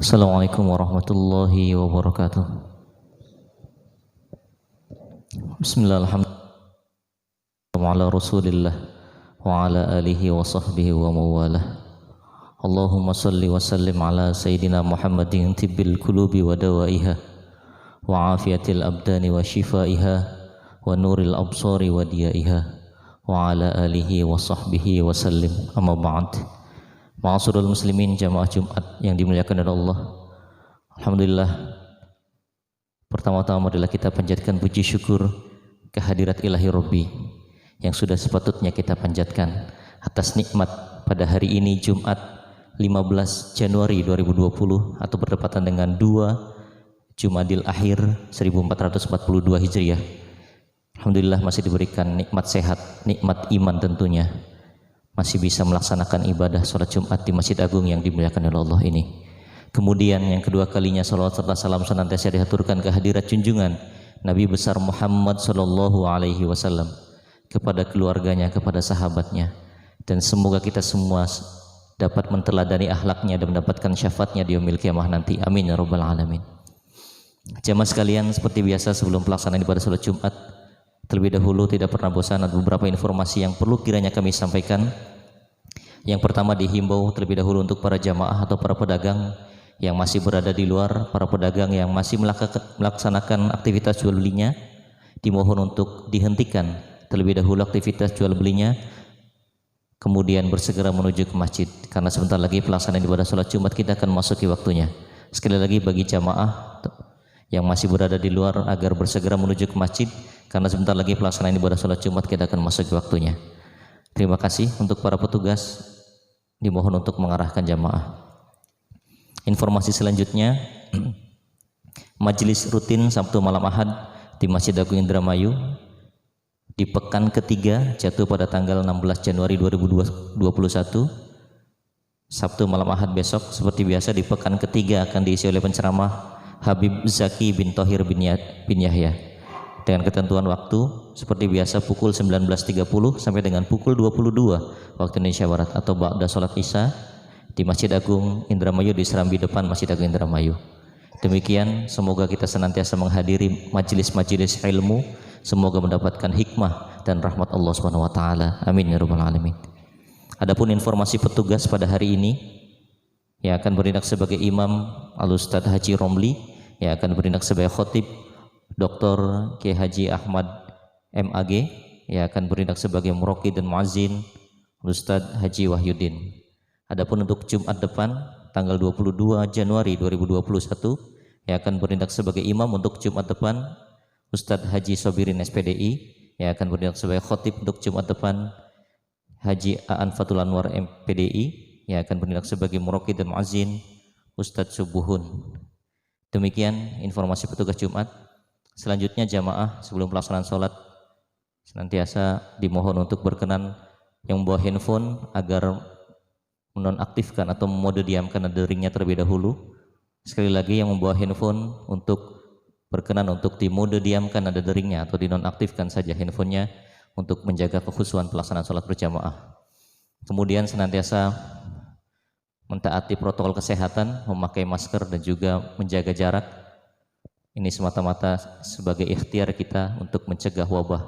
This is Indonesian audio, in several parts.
Assalamualaikum warahmatullahi wabarakatuh. Bismillahirrahmanirrahim. Ala Rasulillah wa ala alihi wa sahbihi wa mawalah. Allahumma salli wa sallim ala Sayyidina Muhammadin tibbil qulubi wa dawaiha wa afiyatil abdani wa shifaiha wa nuril absari wa diyaiha wa ala alihi wa sahbihi wa sallim. Amma ba'd. Ma'asyiral muslimin jamaah Jumat yang dimuliakan oleh Allah. Alhamdulillah, pertama-tama adalah kita panjatkan puji syukur kehadirat Ilahi Rabbi yang sudah sepatutnya kita panjatkan atas nikmat pada hari ini Jumat 15 Januari 2020 atau bertepatan dengan 2 Jumadil Akhir 1442 Hijriah. Alhamdulillah masih diberikan nikmat sehat, nikmat iman tentunya. Masih bisa melaksanakan ibadah sholat Jumat di Masjid Agung yang dimuliakan oleh Allah ini. Kemudian yang kedua kalinya salawat serta salam senantiasa dihaturkan kehadirat junjungan Nabi besar Muhammad sallallahu alaihi wasallam, kepada keluarganya, kepada sahabatnya, dan semoga kita semua dapat menteladani akhlaknya dan mendapatkan syafaatnya di yaumil qiyamah nanti. Amin ya rabbal alamin. Jamaah sekalian, seperti biasa sebelum pelaksanaan ibadah sholat Jumat, terlebih dahulu tidak pernah bosan ada beberapa informasi yang perlu kiranya kami sampaikan. Yang pertama, dihimbau terlebih dahulu untuk para jamaah atau para pedagang yang masih berada di luar, para pedagang yang masih melaksanakan aktivitas jual belinya, dimohon untuk dihentikan terlebih dahulu aktivitas jual belinya, kemudian bersegera menuju ke masjid, karena sebentar lagi pelaksanaan ibadah sholat Jumat kita akan masuki waktunya. Sekali lagi bagi jamaah yang masih berada di luar agar bersegera menuju ke masjid, karena sebentar lagi pelaksanaan ibadah sholat Jumat kita akan masuk ke waktunya. Terima kasih untuk para petugas, dimohon untuk mengarahkan jamaah. Informasi selanjutnya, majelis rutin Sabtu malam Ahad di Masjid Agung Indramayu di pekan ketiga jatuh pada tanggal 16 Januari 2021. Sabtu malam Ahad besok seperti biasa di pekan ketiga akan diisi oleh penceramah Habib Zaki bin Thohir bin Yahya, dengan ketentuan waktu seperti biasa pukul 19.30 sampai dengan pukul 22 waktu Indonesia Barat atau ba'da sholat Isya di Masjid Agung Indramayu, di serambi depan Masjid Agung Indramayu. Demikian, semoga kita senantiasa menghadiri majelis-majelis ilmu, semoga mendapatkan hikmah dan rahmat Allah Subhanahu wa taala. Amin ya rabbal alamin. Adapun informasi petugas pada hari ini, yang akan berindak sebagai imam Al-Ustadz Haji Romli, yang akan berindak sebagai khotib Dr. Kiai Haji Ahmad MAG, yang akan berindak sebagai muraqi dan muazzin Ustadz Haji Wahyudin. Adapun untuk Jumat depan tanggal 22 Januari 2021 yang akan berindak sebagai imam untuk Jumat depan Ustadz Haji Sobirin SPDI, yang akan berindak sebagai khotib untuk Jumat depan Haji Aan Fatul Anwar MPDI, yang akan berindak sebagai muraqi dan muazzin Ustadz Subuhun. Demikian informasi petugas Jumat. Selanjutnya jamaah sebelum pelaksanaan sholat senantiasa dimohon untuk berkenan yang membawa handphone agar menonaktifkan atau memode diamkan deringnya terlebih dahulu. Sekali lagi, yang membawa handphone untuk berkenan untuk dimode diamkan nada deringnya atau dinonaktifkan saja handphonenya untuk menjaga kekhusyuan pelaksanaan sholat berjamaah. Kemudian senantiasa mentaati protokol kesehatan, memakai masker dan juga menjaga jarak. Ini semata-mata sebagai ikhtiar kita untuk mencegah wabah.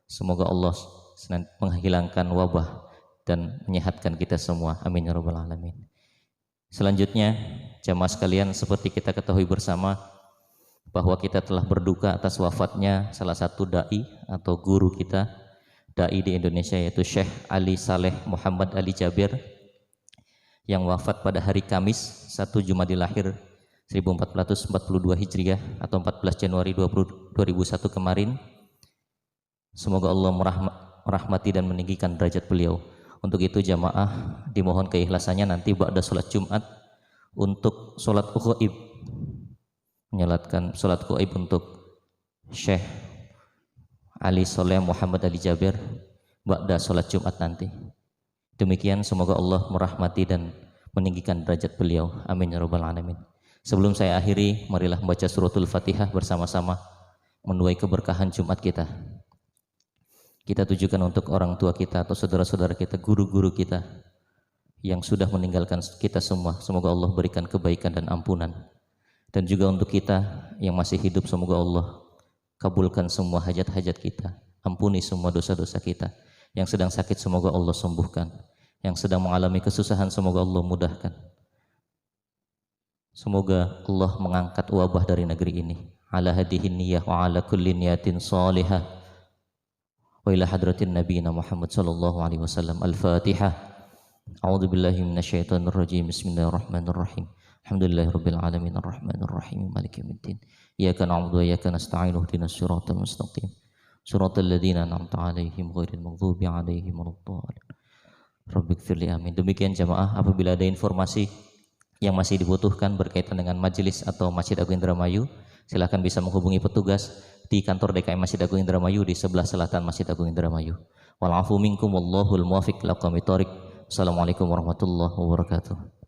Semoga Allah menghilangkan wabah dan menyehatkan kita semua. Amin ya rabbal alamin. Selanjutnya, jamaah sekalian, seperti kita ketahui bersama bahwa kita telah berduka atas wafatnya salah satu dai atau guru kita, dai di Indonesia, yaitu Syekh Ali Saleh Muhammad Ali Jabir, yang wafat pada hari Kamis 1 Jumadil Akhir 1442 Hijriah atau 14 Januari 2001 kemarin. Semoga Allah merahmati dan meninggikan derajat beliau. Untuk itu jamaah dimohon keikhlasannya nanti ba'da sholat Jumat untuk sholat ghaib, menyolatkan sholat ghaib untuk Syekh Ali Saleh Muhammad Ali Jabir ba'da sholat Jumat nanti. Demikian, semoga Allah merahmati dan meninggikan derajat beliau. Amin ya rabbal alamin. Sebelum saya akhiri, marilah membaca suratul Fatihah bersama-sama menuai keberkahan Jumat kita. Kita tujukan untuk orang tua kita atau saudara-saudara kita, guru-guru kita yang sudah meninggalkan kita semua, semoga Allah berikan kebaikan dan ampunan. Dan juga untuk kita yang masih hidup, semoga Allah kabulkan semua hajat-hajat kita, ampuni semua dosa-dosa kita. Yang sedang sakit semoga Allah sembuhkan, yang sedang mengalami kesusahan semoga Allah mudahkan. Semoga Allah mengangkat wabah dari negeri ini. Ala hadihin niyah wa ala kulli niyatin salihah. Wa ila hadratin nabiyina Muhammad sallallahu alaihi wasallam. Al-Fatihah. A'udzu billahi minasyaitonir rajim. Bismillahirrahmanirrahim. Alhamdulillahirabbil alamin arrahmanir rahim maliki yaumiddin. Iyyaka na'budu wa iyyaka nasta'in ihdinas siratal mustaqim. Siratal ladzina an'amta 'alaihim ghairil maghdubi 'alaihim waladdallin. Rabbighfirli amin. Demikian jamaah, apabila ada informasi yang masih dibutuhkan berkaitan dengan majelis atau Masjid Agung Indramayu, silakan bisa menghubungi petugas di kantor DKM Masjid Agung Indramayu di sebelah selatan Masjid Agung Indramayu. Wal afu minkum wallahul muwaffiq ila aqwamit thoriq. Assalamualaikum warahmatullahi wabarakatuh.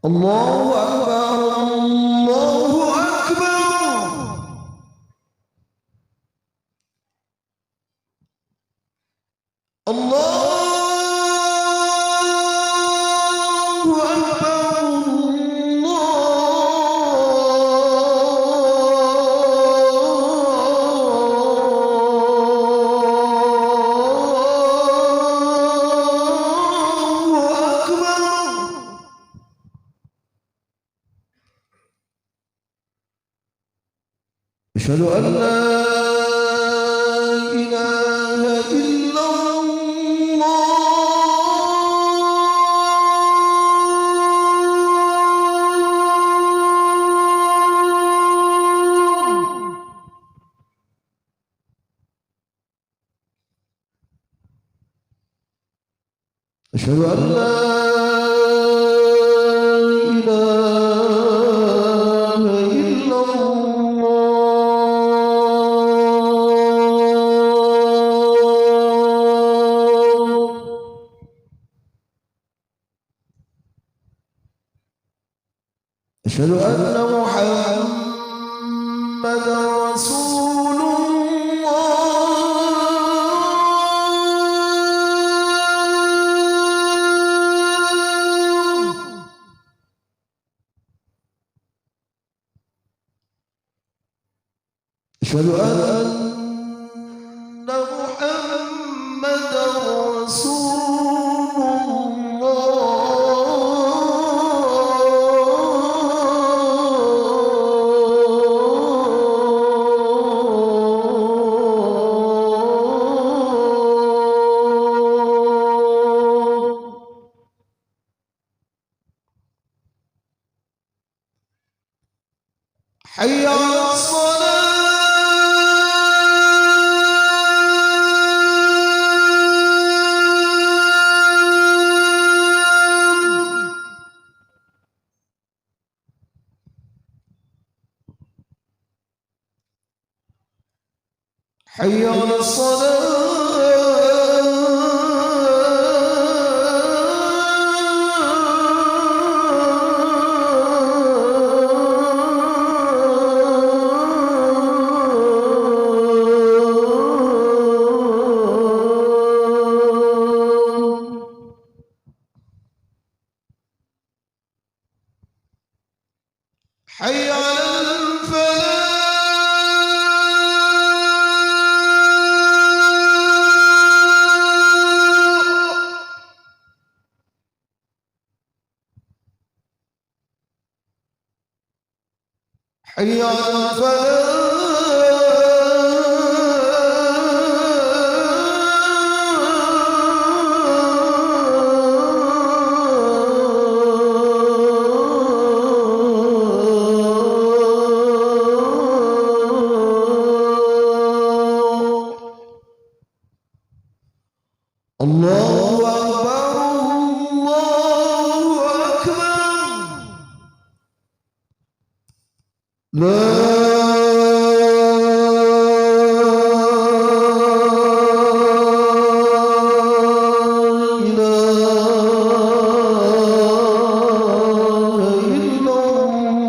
الله أكبر الله أكبر الله أشهد أن لا إله إلا الله أشهد أن لا إله إلا الله أشهد أن محمدا رسول الله أشهد أن محمدا رسول الله حي على الصلاة حي على الصلاة حي على الفلاح حي على الفلاح الله أكبر الله أكبر لا إله إلا الله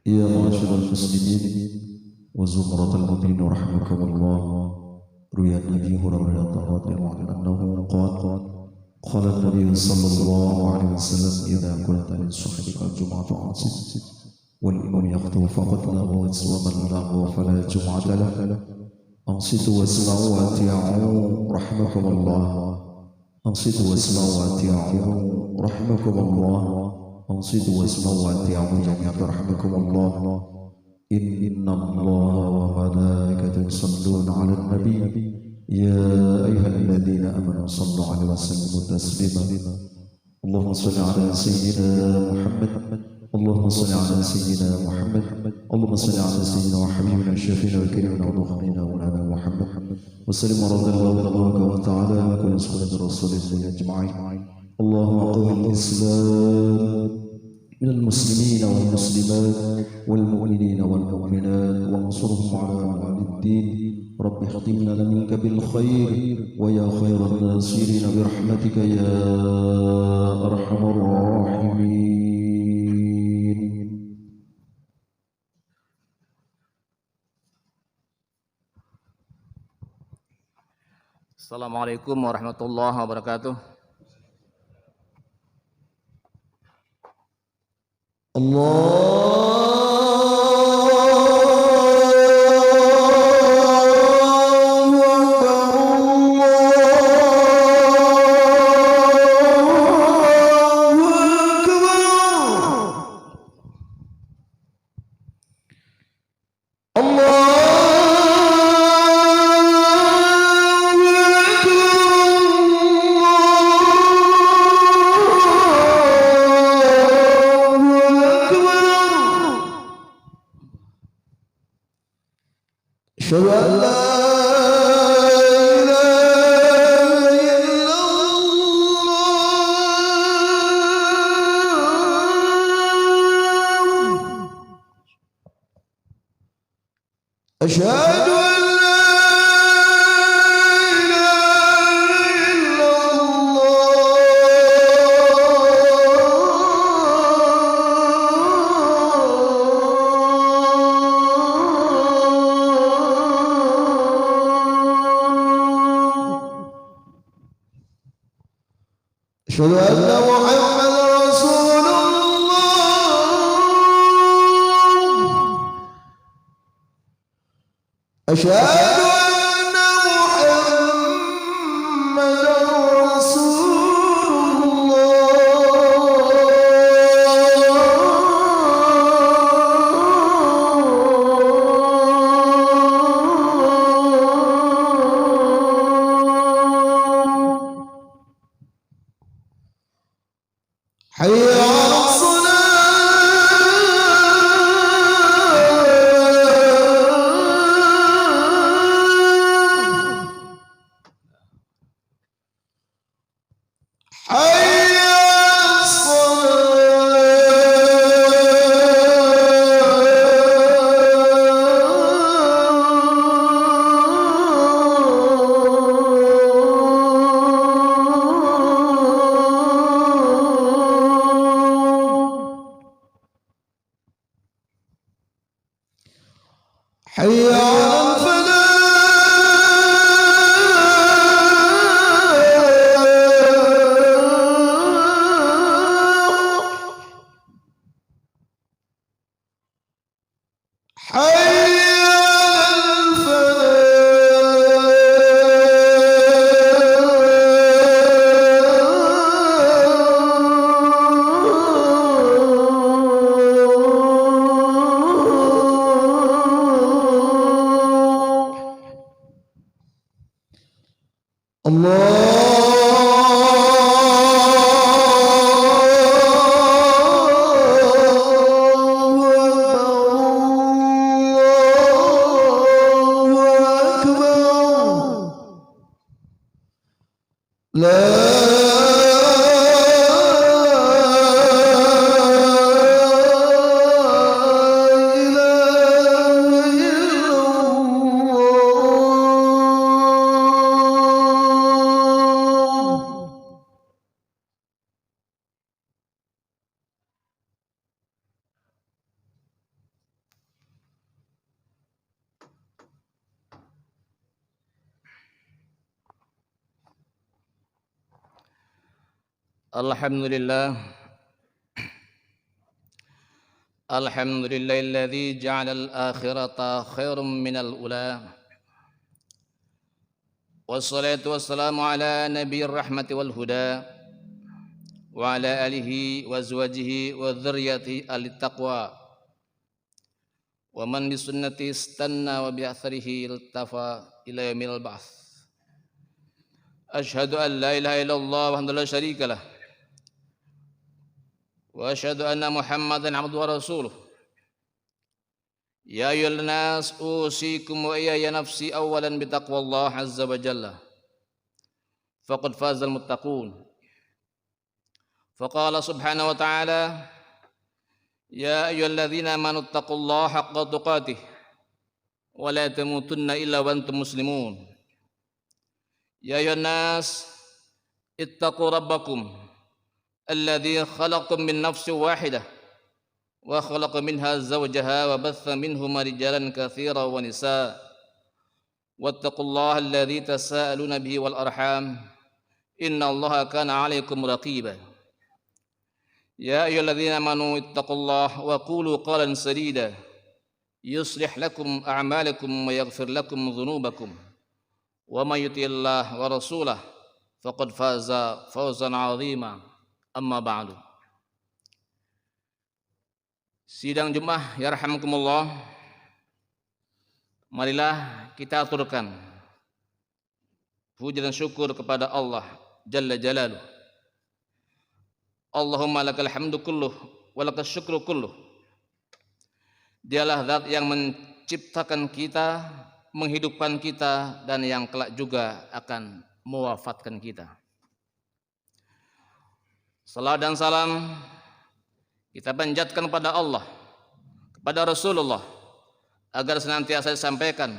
يا معاشر المسلمين وزمرة المؤمنين رحمكم الله. روي عن أبي هريرة رضي الله عنه أنه قال النبي صلى الله عليه وسلم: إذا كنت لصاحبك الجمعة أنصت والإمام يخطب فقد لغوت ومن لغو فلا جمعة له. أنصتوا واسمعوا وأطيعوا رحمكم الله. أنصتوا واسمعوا وأطيعوا رحمكم الله. أنصتوا واسمعوا وأطيعوا جميعا رحمكم الله. إن الله وملائكته يصلون على النبي يا أيها الذين آمنوا صلوا عليه وسلموا تسليما. اللهم صل على سيدنا محمد. اللهم صل على سيدنا محمد. اللهم صل على سيدنا وحبيبنا شفينا وكريمنا وضخمنا مولانا محمد وسلم. رضي الله تبارك وتعالى عن كل صحبة رسول الله أجمعين. اللهم قوي الإسلام من المسلمين والمسلمات والمؤمنين والمؤمنات وانصرهم على أعداء الدين. رب اختم لنا منك بالخير ويا خير الناصرين برحمتك يا أرحم الراحمين. Assalamualaikum warahmatullahi wabarakatuh. أشهد أن لا إله إلا الله. أشهد أن لا إله إلا أشهد أن محمد رسول الله. أشهد أن محمد رسول الله. حي على الصلاة. حي على الصلاة. حي على الفلاح. حي على Alhamdulillah. Alhamdulillahilladzi ja'alal akhirata khairum minal ula. Wassalatu wassalamu ala nabiyir rahmati wal huda wa ala alihi wa azwajihi wa dzurriyyatihi ahli taqwa wa man bi sunnati istanna wa bi atharihi iltafa ila yaumil ba'ts. Asyhadu an la ilaha illallah wahdahu la syarika lah wa asyhadu anna Muhammadan abduhu wa rasuluh. Ya ayyuhan nas usikum wa iyaya nafsi awalan bi taqwallah azza wa jalla faqad fazal muttaqun. Faqala subhanahu wa ta'ala ya ayyuhalladzina amanu taqullaha haqqa tuqatih wa la tamutunna illa wa antum muslimun. Ya ayyuhan nas ittaqu rabbakum alladzi khalaqakum min nafsin wahidah wa khalaqa minha zawjaha wa batha minhuma rijalan katsiran wa nisaa wattaqullaha alladzi tasaaluna bihi wal arham innallaha kana 'alaikum raqiba. Ya ayyuhalladzina amanu ittaqullaha wa qulu qawlan sadida yuslih lakum a'malakum wa yaghfir lakum dhunubakum wa may yuti'illah wa rasulahu faqad faza fawzan 'azima. Amma ba'du. Sidang Jumat yarhamukumullah, marilah kita aturkan puji dan syukur kepada Allah Jalla Jalaluh. Allahumma lakal hamdu kulluh wa lakas syukru kulluh. Dialah zat yang menciptakan kita, menghidupkan kita, dan yang kelak juga akan mewafatkan kita. Salam dan salam kita panjatkan kepada Allah, kepada Rasulullah, agar senantiasa disampaikan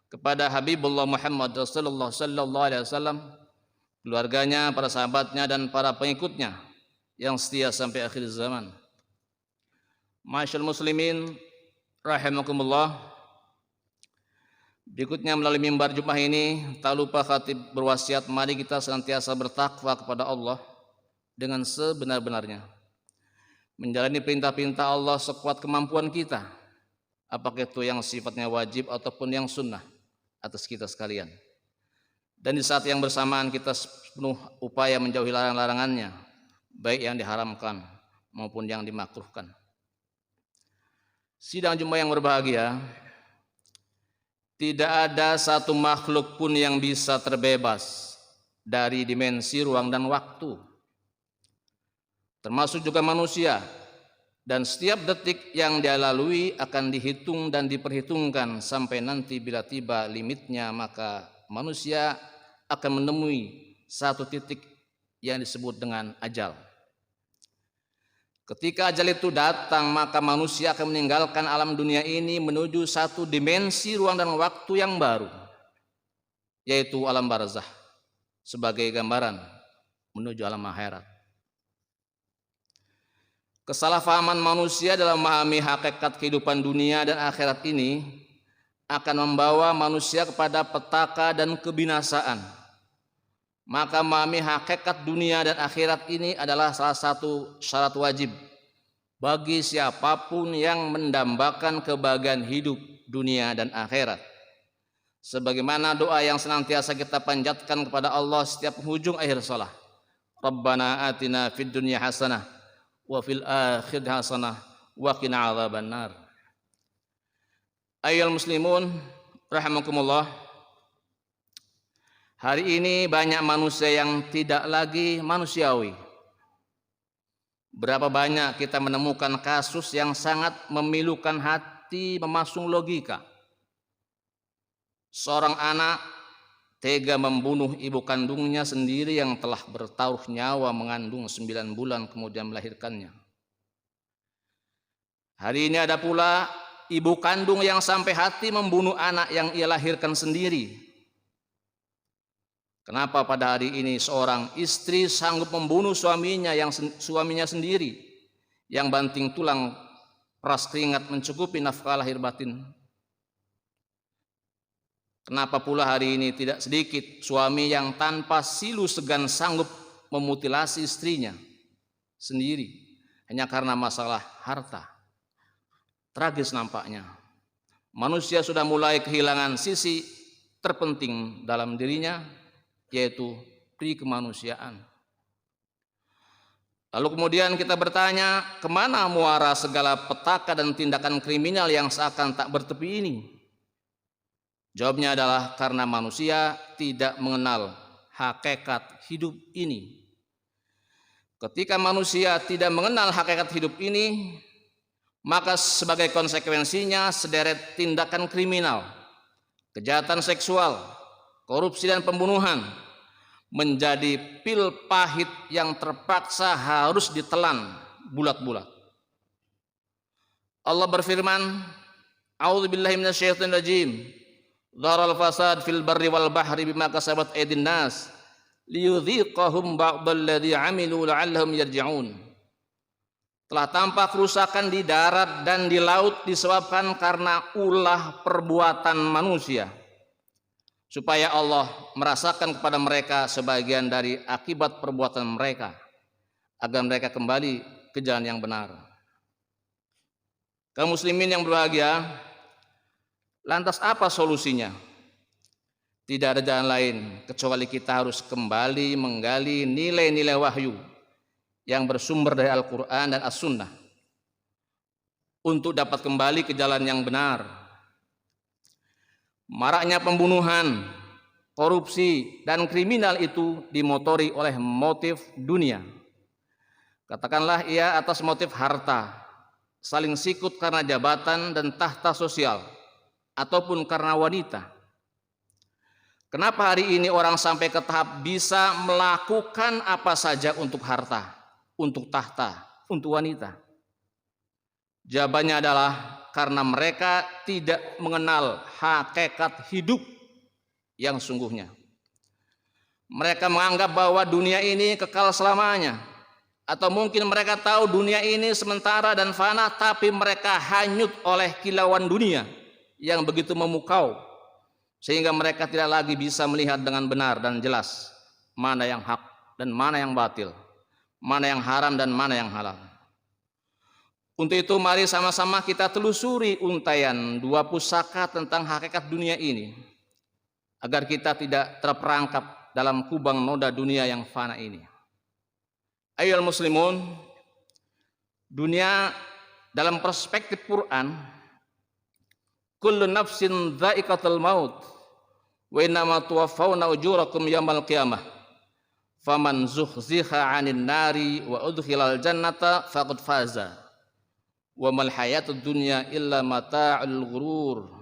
kepada Habibullah Muhammad Rasulullah sallallahu alaihi wasallam, keluarganya, para sahabatnya, dan para pengikutnya yang setia sampai akhir zaman. Masyaallah muslimin rahimakumullah. Berikutnya melalui mimbar Jumat ini tak lupa khatib berwasiat, mari kita senantiasa bertakwa kepada Allah dengan sebenar-benarnya, menjalani perintah-perintah Allah sekuat kemampuan kita, apakah itu yang sifatnya wajib ataupun yang sunnah atas kita sekalian. Dan di saat yang bersamaan kita penuh upaya menjauhi larangan-larangannya, baik yang diharamkan maupun yang dimakruhkan. Sidang Jumat yang berbahagia, tidak ada satu makhluk pun yang bisa terbebas dari dimensi ruang dan waktu, termasuk juga manusia, dan setiap detik yang dia lalui akan dihitung dan diperhitungkan sampai nanti bila tiba limitnya, maka manusia akan menemui satu titik yang disebut dengan ajal. Ketika ajal itu datang, maka manusia akan meninggalkan alam dunia ini menuju satu dimensi ruang dan waktu yang baru, yaitu alam barzah, sebagai gambaran menuju alam akhirat. Kesalahpahaman manusia dalam memahami hakikat kehidupan dunia dan akhirat ini akan membawa manusia kepada petaka dan kebinasaan. Maka memahami hakikat dunia dan akhirat ini adalah salah satu syarat wajib bagi siapapun yang mendambakan kebahagiaan hidup dunia dan akhirat. Sebagaimana doa yang senantiasa kita panjatkan kepada Allah setiap penghujung akhir salat. Rabbana atina fid dunya hasanah wa fil akhirati hasanah wa qina adzabannar. Ayyuhal muslimun rahimakumullah. Hari ini banyak manusia yang tidak lagi manusiawi. Berapa banyak kita menemukan kasus yang sangat memilukan hati, memasung logika. Seorang anak tega membunuh ibu kandungnya sendiri yang telah bertaruh nyawa mengandung 9 bulan kemudian melahirkannya. Hari ini ada pula ibu kandung yang sampai hati membunuh anak yang ia lahirkan sendiri. Kenapa pada hari ini seorang istri sanggup membunuh suaminya sendiri yang banting tulang peras keringat mencukupi nafkah lahir batin? Kenapa pula hari ini tidak sedikit suami yang tanpa silu segan sanggup memutilasi istrinya sendiri hanya karena masalah harta. Tragis nampaknya. Manusia sudah mulai kehilangan sisi terpenting dalam dirinya, yaitu pri kemanusiaan. Lalu kemudian kita bertanya, kemana muara segala petaka dan tindakan kriminal yang seakan tak bertepi ini? Jawabnya adalah karena manusia tidak mengenal hakikat hidup ini. Ketika manusia tidak mengenal hakikat hidup ini, maka sebagai konsekuensinya sederet tindakan kriminal, kejahatan seksual, korupsi dan pembunuhan menjadi pil pahit yang terpaksa harus ditelan bulat-bulat. Allah berfirman, A'udzubillahi minasyaitonir rajim. Dharal fasad fil barri wal bahri bima kasabat aydin nas liyudhiqahum ba'dalladzi 'amilu la'allahum yarji'un. Telah tampak kerusakan di darat dan di laut disebabkan karena ulah perbuatan manusia, supaya Allah merasakan kepada mereka sebagian dari akibat perbuatan mereka, agar mereka kembali ke jalan yang benar. Kaum muslimin yang berbahagia, lantas apa solusinya? Tidak ada jalan lain kecuali kita harus kembali menggali nilai-nilai wahyu yang bersumber dari Al-Quran dan As-Sunnah untuk dapat kembali ke jalan yang benar. Maraknya pembunuhan, korupsi, dan kriminal itu dimotori oleh motif dunia. Katakanlah ia atas motif harta, saling sikut karena jabatan dan tahta sosial, ataupun karena wanita. Kenapa hari ini orang sampai ke tahap bisa melakukan apa saja untuk harta, untuk tahta, untuk wanita? Jawabannya adalah karena mereka tidak mengenal hakikat hidup yang sungguhnya. Mereka menganggap bahwa dunia ini kekal selamanya, atau mungkin mereka tahu dunia ini sementara dan fana, tapi mereka hanyut oleh kilauan dunia yang begitu memukau, sehingga mereka tidak lagi bisa melihat dengan benar dan jelas mana yang hak dan mana yang batil, mana yang haram dan mana yang halal. Untuk itu mari sama-sama kita telusuri untaian dua pusaka tentang hakikat dunia ini, agar kita tidak terperangkap dalam kubang noda dunia yang fana ini. Ayolah muslimun, dunia dalam perspektif Quran, kullu nafsin dha'iqatul maut wa innama tuwaffawna ujurakum yaumal qiyamah faman zuhziha 'anil nari wa udkhilal jannata faqad faza wa mal hayatud dunya illa mata'ul ghurur.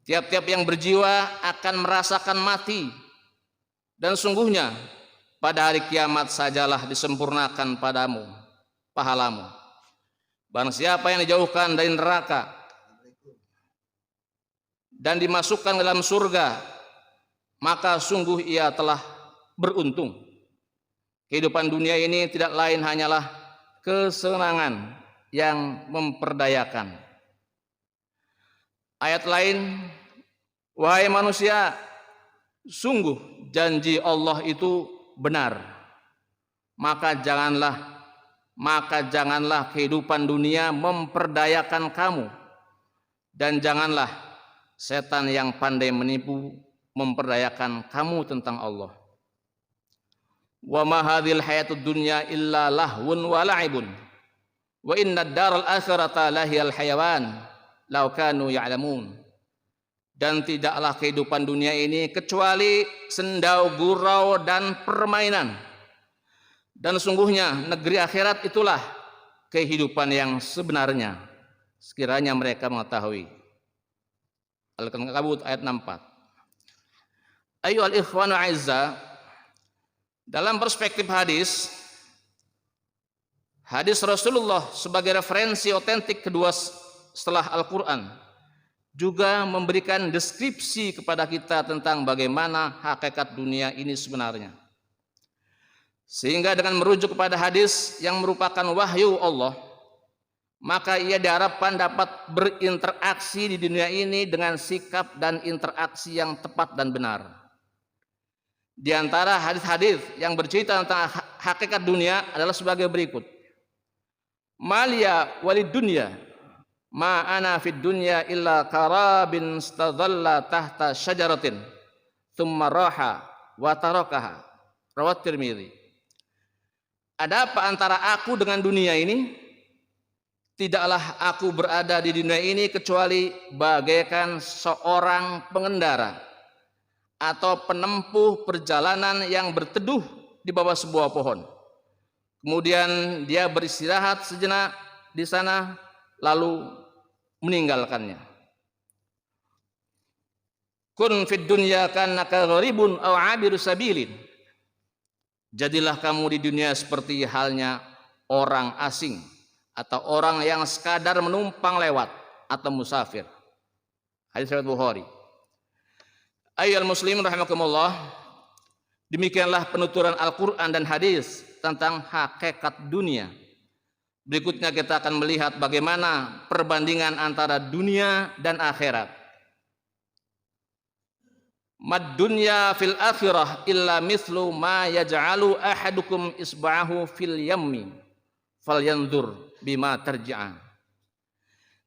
Tiap-tiap yang berjiwa akan merasakan mati, dan sungguhnya pada hari kiamat sajalah disempurnakan padamu pahalamu. Barang siapa yang dijauhkan dari neraka dan dimasukkan ke dalam surga, maka sungguh ia telah beruntung. Kehidupan dunia ini tidak lain hanyalah kesenangan yang memperdayakan. Ayat lain, wahai manusia, sungguh janji Allah itu benar, maka janganlah kehidupan dunia memperdayakan kamu, dan janganlah setan yang pandai menipu memperdayakan kamu tentang Allah. Wa ma hadhil hayatud dunya illa lahwun wa la'ibun wa innad daral akhirata lahiyal hayawan law kanu ya'lamun. Dan tidaklah kehidupan dunia ini kecuali sendau gurau dan permainan, dan sungguhnya negeri akhirat itulah kehidupan yang sebenarnya, sekiranya mereka mengetahui. Al-Ankabut ayat 64. Ayyuhal ikhwanu a'izza, dalam perspektif hadis Rasulullah sebagai referensi otentik kedua setelah Al-Quran juga memberikan deskripsi kepada kita tentang bagaimana hakikat dunia ini sebenarnya. Sehingga dengan merujuk kepada hadis yang merupakan wahyu Allah, maka ia diharapkan dapat berinteraksi di dunia ini dengan sikap dan interaksi yang tepat dan benar. Di antara hadis-hadis yang bercerita tentang hakikat dunia adalah sebagai berikut. Malia walid dunya ma ana fid dunya illa karabin stadalla tahta syajaratin thumma raha wa tarakaha. Rawat Tirmidzi. Ada apa antara aku dengan dunia ini? Tidaklah aku berada di dunia ini kecuali bagaikan seorang pengendara atau penempuh perjalanan yang berteduh di bawah sebuah pohon. Kemudian dia beristirahat sejenak di sana lalu meninggalkannya. Kun fid dunya kannaka gharibun aw 'abiru sabilin. Jadilah kamu di dunia seperti halnya orang asing atau orang yang sekadar menumpang lewat atau musafir. Hadis riwayat Bukhari. Ayyuhal muslimin rahimakumullah. Demikianlah penuturan Al-Qur'an dan hadis tentang hakikat dunia. Berikutnya kita akan melihat bagaimana perbandingan antara dunia dan akhirat. Mad dunya fil akhirah illa mithlu ma yaj'alu ahadukum isba'ahu fil yammi falyanzur bima tarji'a.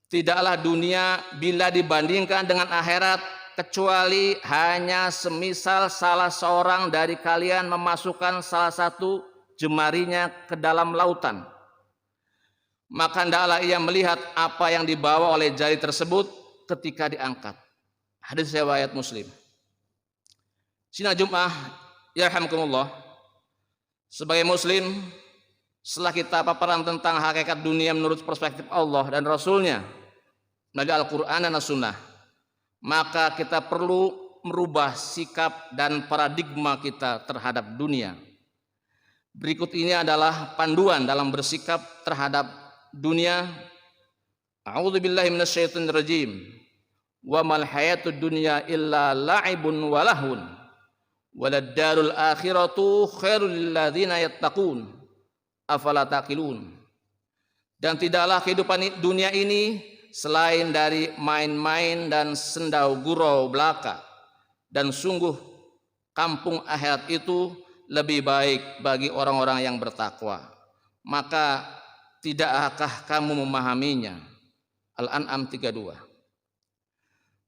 Tidaklah dunia bila dibandingkan dengan akhirat kecuali hanya semisal salah seorang dari kalian memasukkan salah satu jemarinya ke dalam lautan. Maka hendaklah ia melihat apa yang dibawa oleh jari tersebut ketika diangkat. Hadis riwayat Muslim. Sidang Jumat, yarhamkumullah. Sebagai muslim, setelah kita paparan tentang hakikat dunia menurut perspektif Allah dan Rasulnya melalui Al-Quran dan As-Sunnah, maka kita perlu merubah sikap dan paradigma kita terhadap dunia. Berikut ini adalah panduan dalam bersikap terhadap dunia. A'udzubillahi minasyaitonir rajim. Wa mal hayatud dunya illa la'ibun wa lahun. Walad darul akhiratu khairul lil ladzina yattaqun. Afala taqilun. Dan tidaklah kehidupan dunia ini selain dari main-main dan sendau gurau belaka, dan sungguh kampung akhirat itu lebih baik bagi orang-orang yang bertakwa. Maka tidakkah kamu memahaminya? Al-An'am 32.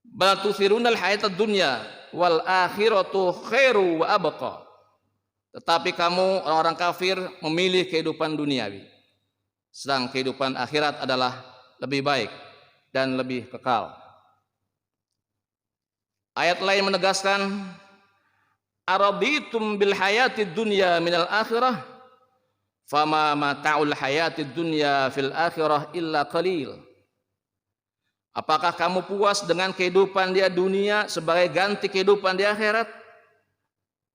Bal tusirunal hayatad dunya wal akhiratu khairu wa abqa. Tetapi kamu orang-orang kafir memilih kehidupan duniawi, sedang kehidupan akhirat adalah lebih baik dan lebih kekal. Ayat lain menegaskan, araditum bil hayatid dunya minal akhirah fama mata'ul hayatid dunya fil akhirah illa qalil. Apakah kamu puas dengan kehidupan di dunia sebagai ganti kehidupan di akhirat?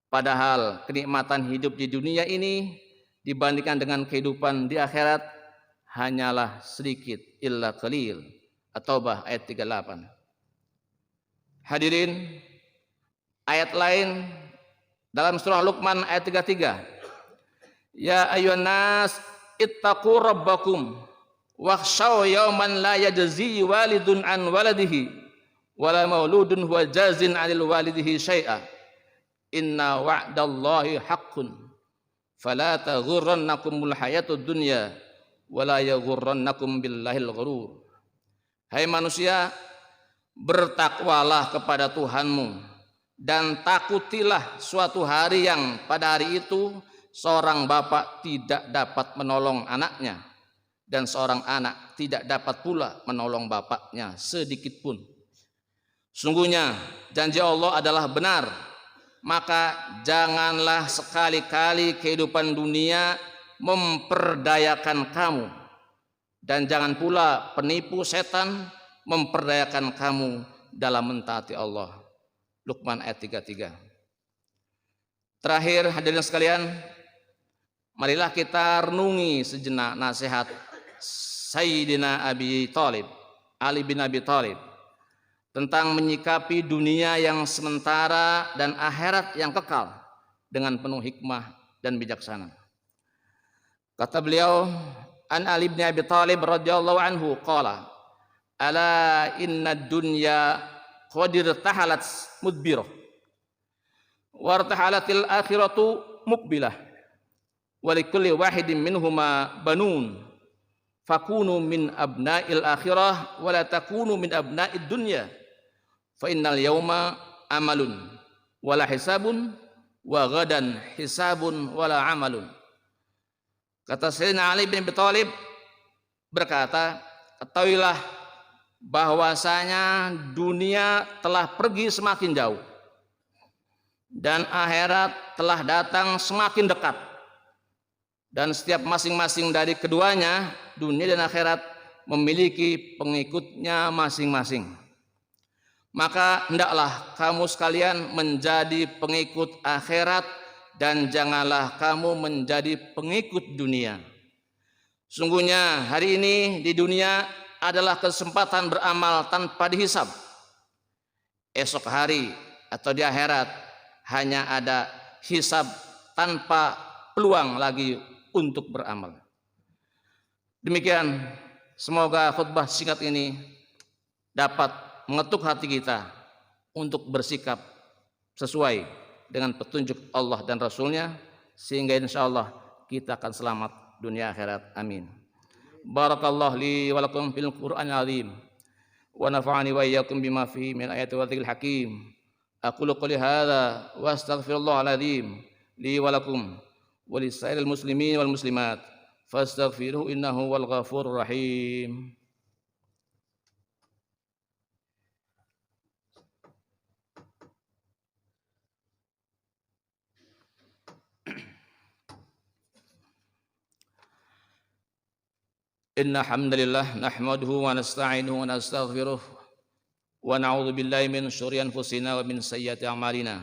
Padahal kenikmatan hidup di dunia ini dibandingkan dengan kehidupan di akhirat hanyalah sedikit, illa qalil. At-Taubah ayat 38. Hadirin, ayat lain dalam surah Luqman ayat 33. Ya ayyuhan nas ittaqu rabbakum wakhshaw yawman la yajzi walidun an waladihi wala mauludun huwa jazin 'anil walidihi syai'a. Inna wa'dallahi haqqun fala taghurrannakumul hayatud dunya wala yaghurrannakum billahil ghurur. Hai manusia, bertakwalah kepada Tuhanmu dan takutilah suatu hari yang pada hari itu seorang bapak tidak dapat menolong anaknya dan seorang anak tidak dapat pula menolong bapaknya sedikit pun. Sungguhnya janji Allah adalah benar, maka janganlah sekali-kali kehidupan dunia memperdayakan kamu, dan jangan pula penipu setan memperdayakan kamu dalam mentaati Allah. Luqman ayat 33. Terakhir, hadirin sekalian, marilah kita renungi sejenak nasihat Sayyidina Abi Thalib, Ali bin Abi Thalib, tentang menyikapi dunia yang sementara dan akhirat yang kekal dengan penuh hikmah dan bijaksana. Kata beliau, An Ali bin Abi Thalib radhiyallahu anhu qala, ala inna dunya qadir tahalat mudbirah wartahalatil akhiratu muqbilah wa likulli wahidin minhuma banun fakunu min abna'il akhirah wa la takunu min abna'id dunya fa innal yawma amalun wala hisabun wa ghadan hisabun wala amalun. Kata Sayyidina Ali bin Abi Thalib berkata, ketahuilah bahwasanya dunia telah pergi semakin jauh dan akhirat telah datang semakin dekat, dan setiap masing-masing dari keduanya, dunia dan akhirat, memiliki pengikutnya masing-masing. Maka hendaklah kamu sekalian menjadi pengikut akhirat dan janganlah kamu menjadi pengikut dunia. Sungguhnya hari ini di dunia adalah kesempatan beramal tanpa dihisab. Esok hari atau di akhirat hanya ada hisab tanpa peluang lagi untuk beramal. Demikian, semoga khutbah singkat ini dapat mengetuk hati kita untuk bersikap sesuai dengan petunjuk Allah dan Rasulnya, sehingga insya Allah kita akan selamat dunia akhirat. Amin. Barakallahu li wa lakum fil Qur'anil azim wa nafa'ani wa iyyakum bima fihi min ayati wa dzikril hakim. Aqulu qouli hadza wa astaghfirullahal azim li wa lakum wa lisairil muslimin wal muslimat fastaghfiruhu innahu wal ghafurur rahim. Inna hamdalillah nahmaduhu wa nasta'inuhu wa nastaghfiruh wa na'udzu billahi min syururi anfusina wa min sayyiati a'malina.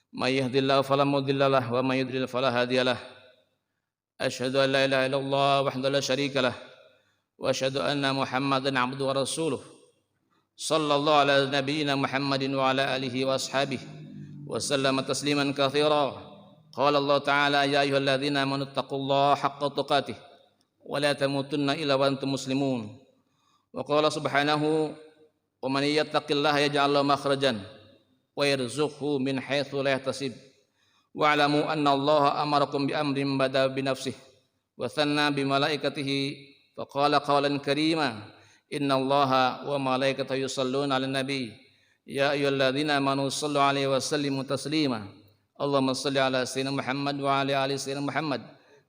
May yahdihillahu fala mudilla lahu wa may yudlil fala hadiyalah. Asyhadu an la ilaha illallah wahdahu la syarika lah wa asyhadu anna Muhammadan 'abduhu wa rasuluh. Sallallahu ala nabiyyina Muhammadin wa ala alihi wa ashabihi wa sallama tasliman katsira. Qala Allah ta'ala ya ayyuhalladzina amanu taqullaha haqqa tuqatih wa la tamutunna illa wa antum muslimun. Wa qala subhanahu wa man yattaqillaha yaj'al lahu makhrajan wa yarzuqhu min haitsu la yahtasib. Wa'lamu anna Allaha amarakum bi amrin bada bi nafsihi wa thanna bi malaikatihi fa qala qawlan karima inna Allaha wa malaikatahu yusalluna 'alan nabi ya ayyuhalladzina amanu sallu 'alaihi wa sallimu taslima. Allahumma shalli 'ala sayyidina Muhammad wa 'ala ali sayyidina Muhammad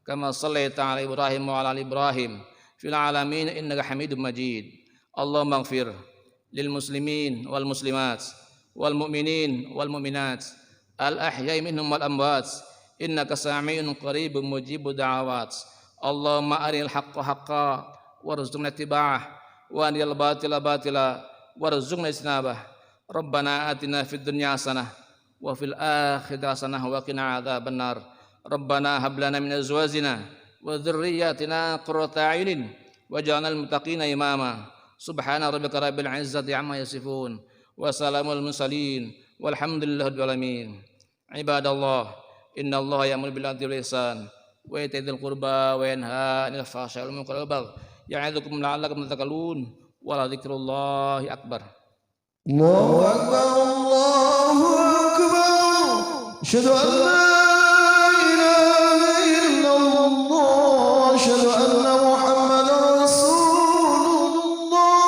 kama shallaita 'ala Ibrahim wa 'ala ali Ibrahim fil 'alamin innaka Hamidum Majid. Allahumma ighfir lil muslimin wal muslimat wal mu'minin wal mu'minat al ahya'i minhum wal amwat innaka sami'un qaribun mujibud da'awat. Allahumma aril haqqa haqqan warzuqna ittiba'ah wa aril batila batila warzuqna ijtinabah. Rabbana atina fid dunya hasanah wa fil akhirati hasanah wa qina adzabannar. Rabbana hab lana min azwajina wa dhurriyyatina qurrata a'yunin waj'alna lil muttaqina imama. Subhana rabbika rabbil izzati amma yasifun wa salamul mursalin walhamdulillahi rabbil alamin. Ibadallah, innallaha ya'muru bil 'adli wal ihsan wa ita'i dzil qurba wa yanha 'anil fahsya'i wal munkari wal baghi ya'idzukum la'allakum tadhakkarun wa la dzikrullahi akbar. Allahu akbar, Allahu akbar. Asyhadu an la ilaha illallah, asyhadu anna Muhammadar Rasulullah.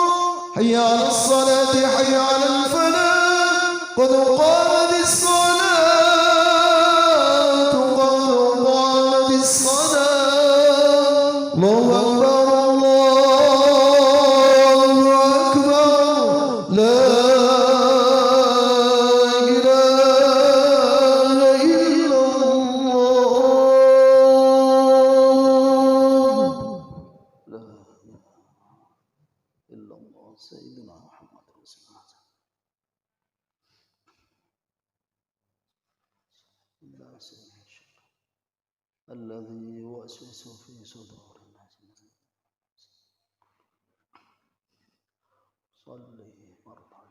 Hayya 'alas salati, hayya 'alal falah, qad qamatis salatu, qad qamatis salat. Allahu akbar, Allahu akbar. La الذي يوسوس في صدور الناس صلي مرضى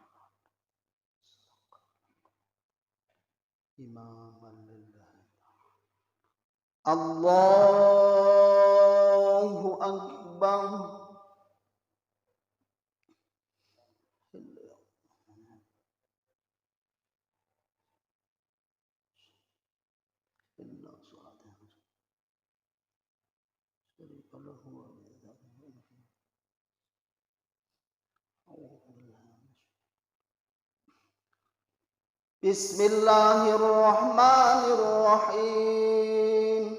إماما لله. الله أكبر. Bismillahirrahmanirrahim.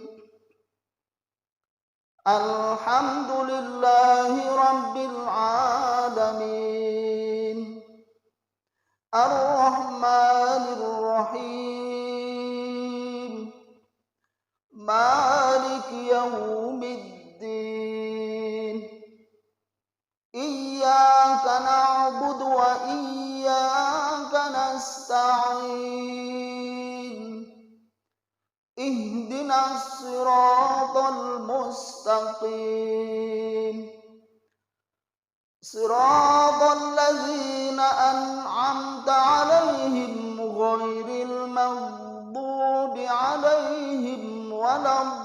Alhamdulillahi rabbil alamin. Ar-Rahmanir Rahim. Maliki yaumiddin. Iyyaka na'budu wa iyyaka nasta'in. Ihdinas siratal mustaqim. Siratal ladzina an'amta 'alaihim ghairil maghdubi 'alaihim waladdallin.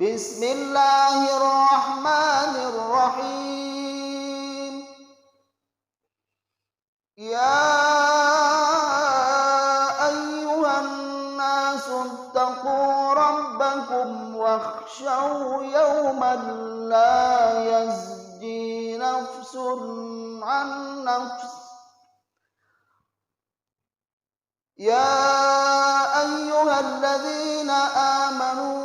Bismillahirrahmanirrahim. Ya ayyuhan nasu taqu rabbakum wakhshaw yawman la yazji nafsun an nafs. Ya ayyuhalladzina amanu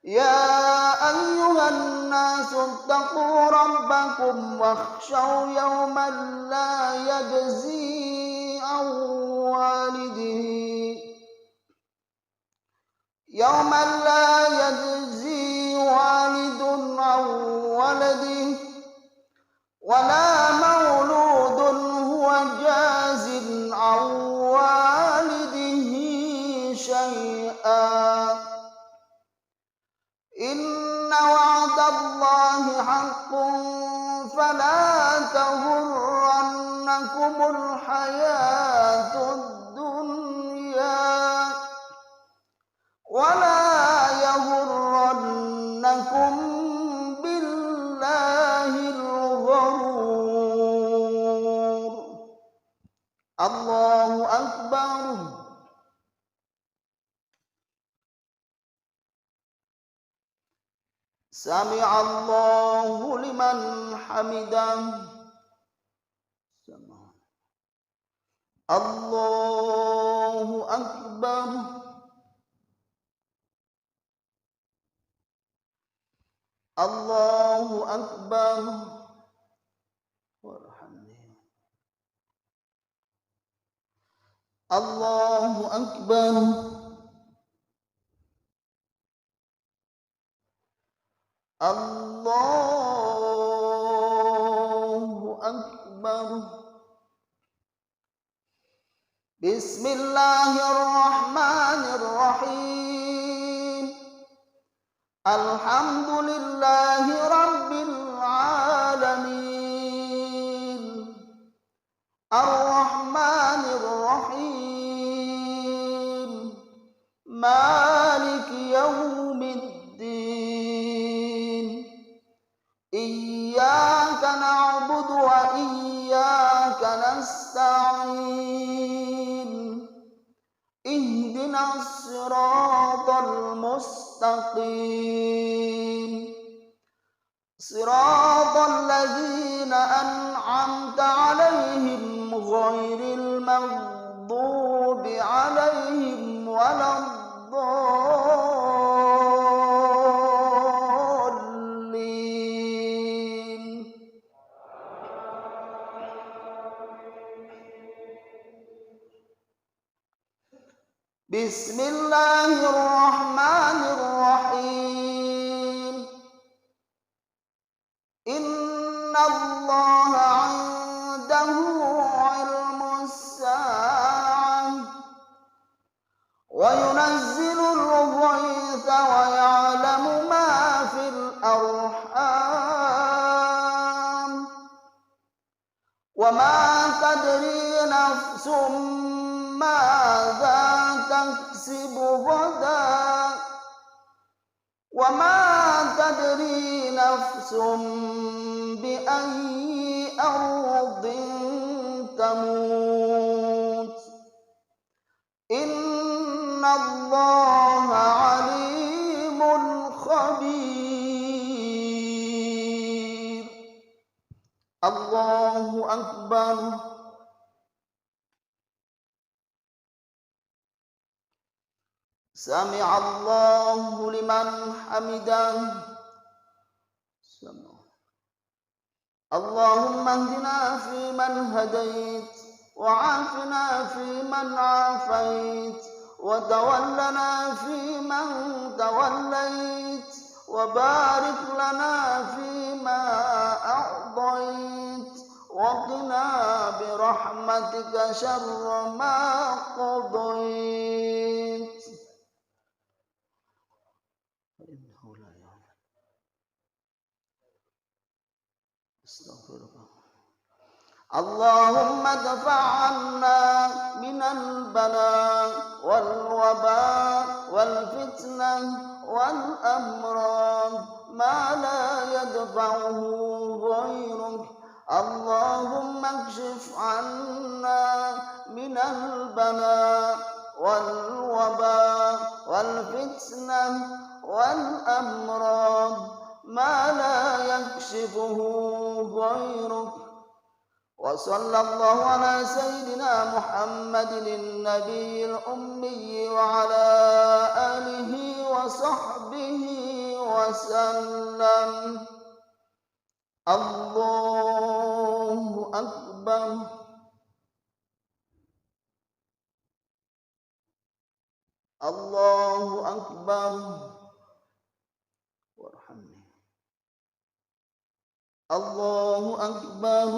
يا أيها الناس اتقوا ربكم واخشوا يوما لا يجزي عن والد عن ولده ولا مولود هو جاز عن والده شيئا. إن وعد الله حق فلا تغرنكم الحياة الدنيا ولا يغرنكم بالله الغرور. الله أكبر. سمع الله لمن حمده. الله أكبر. الله أكبر. الله أكبر. الله أكبر. بسم الله الرحمن الرحيم. الحمد لله رب العالمين. الرحمن الرحيم. مالك يوم الدين. إياك نعبد وإياك نستعين. اهدنا الصراط المستقيم. صراط الذين أنعمت عليهم غير المغضوب عليهم ولا الضالين. بسم الله الرحمن الرحيم. إن الله عنده علم الساعة وينزل الغيث ويعلم ما في الأرحام وما تدري نفس ماذا تكسب غدا وما تدري نفس بأي أرض تموت إن الله عليم خبير الله أكبر سمع الله لمن حمده اللهم اهدنا فيمن هديت وعافنا فيمن عافيت وتولنا فيمن توليت وبارك لنا فيما أعطيت وقنا برحمتك شر ما قضيت اللهم ادفع عنا من البلاء والوباء والفتنة والأمراض ما لا يدفعه غيرك اللهم اكشف عنا من البلاء والوباء والفتنة والأمراض ما لا يكشفه غيرك وصلى الله على سيدنا محمد النبي الأمي وعلى آله وصحبه وسلم الله أكبر الله أكبر وارحمني الله أكبر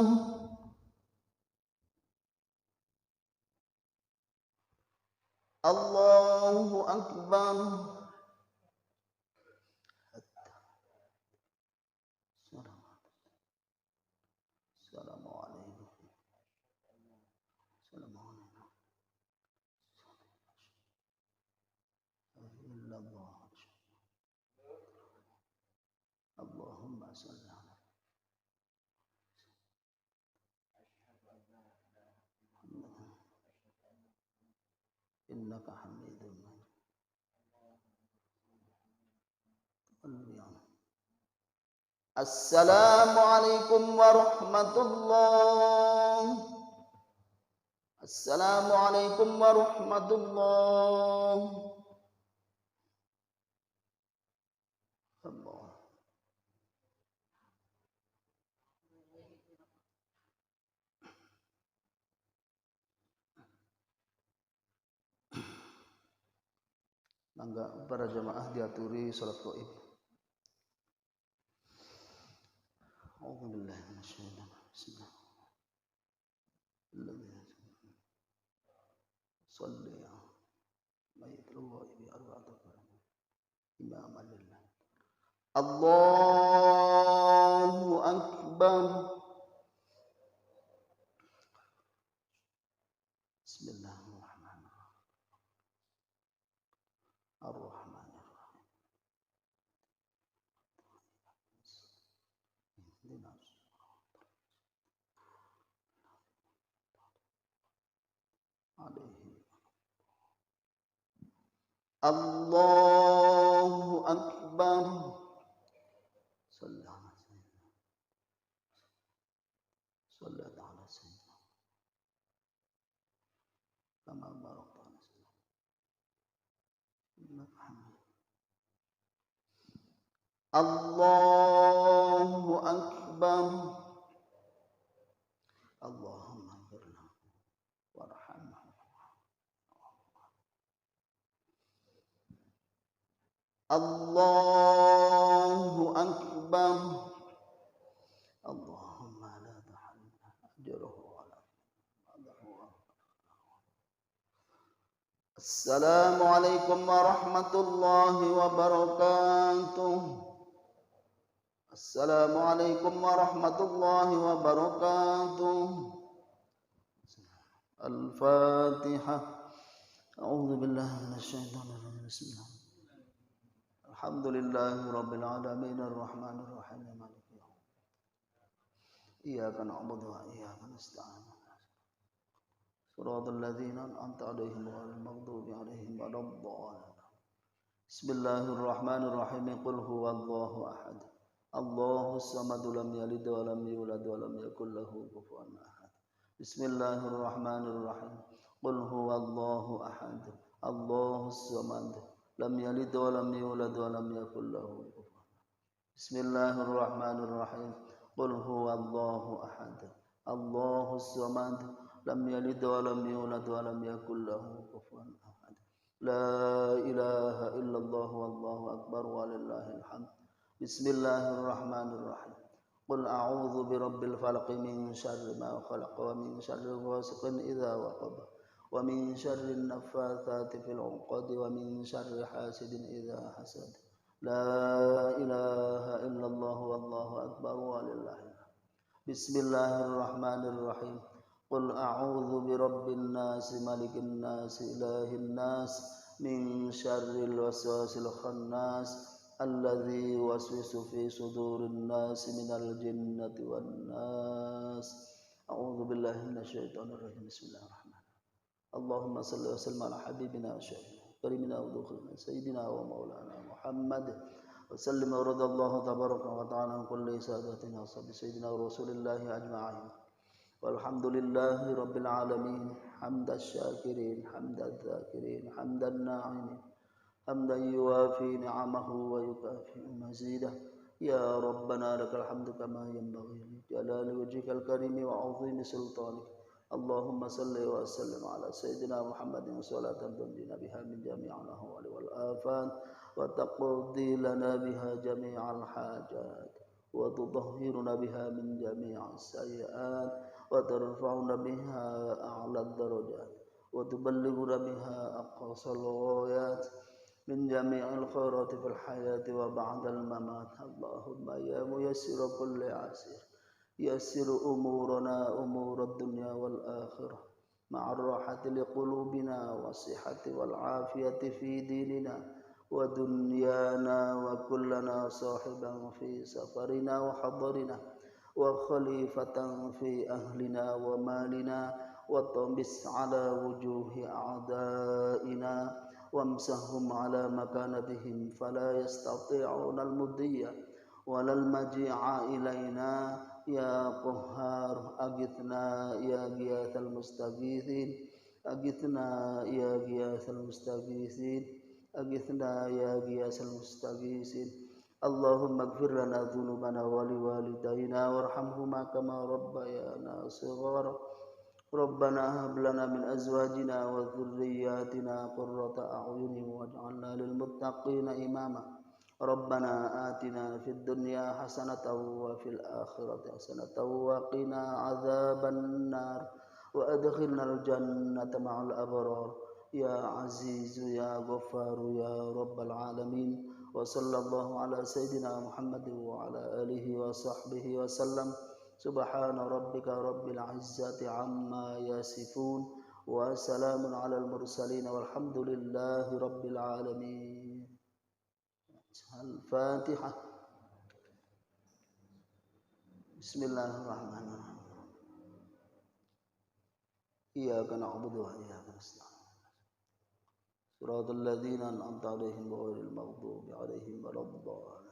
الله أكبر السلام عليكم السلام عليكم إلا الله اللهم صل على إنك حميد مجيد السلام عليكم ورحمة الله السلام عليكم ورحمة الله Mangga para jamaah diaturi salat gaib. A'udzubillahi minasyaitonir rajim. Shalli ya mayyitul ghaibi arba'atan imaman lillah. Allahu akbar. Bismillahirrahmanirrahim. الرحمن الرحيم اهدنا عليه الله أكبر صلى على سيدنا صلى على سيدنا كما باركت على سيدنا إنك حميد الله أكبر اللهم اغفر له وارحمه الله أكبر اللهم لا تحرم أجره ولا السلام عليكم ورحمة الله وبركاته السلام عليكم ورحمة الله وبركاته الفاتحة أعوذ بالله من الشيطان الرجيم بسم الله Alhamdulillahi rabbil alamin arrahmanir rahim maliki yaumiddin. Iyyaka na'budu wa iyyaka nasta'in. Shiratal ladzina an'amta 'alaihim ghairil maghdubi 'alaihim waladdallin. Bismillahirrahmanirrahim. Qul huwallahu ahad. Allahus samad lam yalid wa lam yulad wa lam yakul lahu kufuwan ahad. Bismillahirrahmanirrahim. Qul huwallahu ahad. Allahus samad lam yalid wa lam yulad wa lam yakul lahu kufuwan ahad. Bismillahirrahmanirrahim. Qul huwallahu ahad. Allahus samad lam yalid wa lam yulad wa lam yakul lahu kufuwan ahad. La ilaha illallah wallahu akbar walillahil hamd. Bismillahirrahmanirrahim. Qul a'udzu birabbil falaq min syarri ma khalaq wa min syarri ghasiqin idza waqab wa min syarri an-naffatsati fil 'uqad wa min syarri hasidin idza hasad. La ilaha illallah wallahu akbar walillahil hamd. Bismillahirrahmanirrahim. Qul a'udzu birabbin nas malikin nas ilahin nas min syarril waswasil khannas alladzi waswisu fi sudurin nas minal jinnati wan nas. A'udzu billahi minasyaitonir rajim. Bismillahirrahmanirrahim. Allahumma shalli wa sallim ala habibina wa syafi'ina karimina wa dukhulina sayyidina wa maulana Muhammad wa sallim wa radallahu tabaraka wa ta'ala an kulli sadatina wa sayyidina rasulillahi ajma'in. Walhamdulillahi rabbil alamin. Hamdaz syakirin hamdaz zakirin hamdan na'imin hamdan yuwafi ni'amahu wa yukafi mazidah. Ya Rabbana lakal hamdu kama yanbaghi li jalali wajhikal karimi wa 'azimi sultanik. Allahumma salli wa sallim ala sayyidina Muhammadin salatan tunjina biha min jami'il ahwali wal afat wa taqdi lana biha jami'al hajat wa tudahhiruna biha min jami'is sayyi'at wa tarfa'una biha a'la ad-darajat wa tuballighuna biha aqsal ghayat min jami'il khairati fil hayati wa ba'dal mamat. Allahumma ya muyassir kulli 'asir yassir umurana umurad dunya wal akhirah ma'ar rahati liqulubina wa sihhati wal afiyati fi dinina wa dunyana wa kullana sahiban fi safarina wa hadarina wa khalifatan fi ahlina wa malina wa tambis ala wujuhi a'daina wamsahhum ala makanatihim fala yastati'una al-mudiyya walal maji'a ilaina. Ya Qahhar agithna ya ghiyathal mustaghithin agithna ya ghiyathal mustaghithin agithna ya ghiyathal mustaghithin. Allahumma ighfir lana dhunubana wa liwalidayna warhamhuma kama rabbayana shighara. Rabbana hab lana min azwajina wa dhurriyyatina qurrata a'yunin waj'alna lil muttaqina imama. Rabbana atina fid dunya hasanatan wa fil akhirati hasanatan wa qina adzaban nar wa adkhilnal jannata ma'al abrar. Ya Azizu ya Ghaffaru ya Rabbal alamin. Wa sallallahu ala sayyidina Muhammadin wa ala alihi wa sahbihi wa sallam. Subhana rabbika rabbil izzati amma yasifun wa salamun alal mursalin walhamdulillahi rabbil alamin. Al-Fatihah. Bismillahirrahmanirrahim. Iyyaka na'budu wa iyyaka nasta'in. Shiratal ladzina an'amta 'alaihim ghairil maghdubi 'alaihim waladdallin.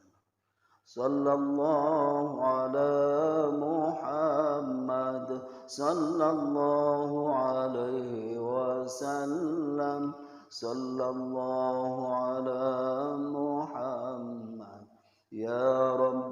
Sallallahu ala Muhammad sallallahu alaihi wasallam. Sallallahu ala Muhammad ya Rabb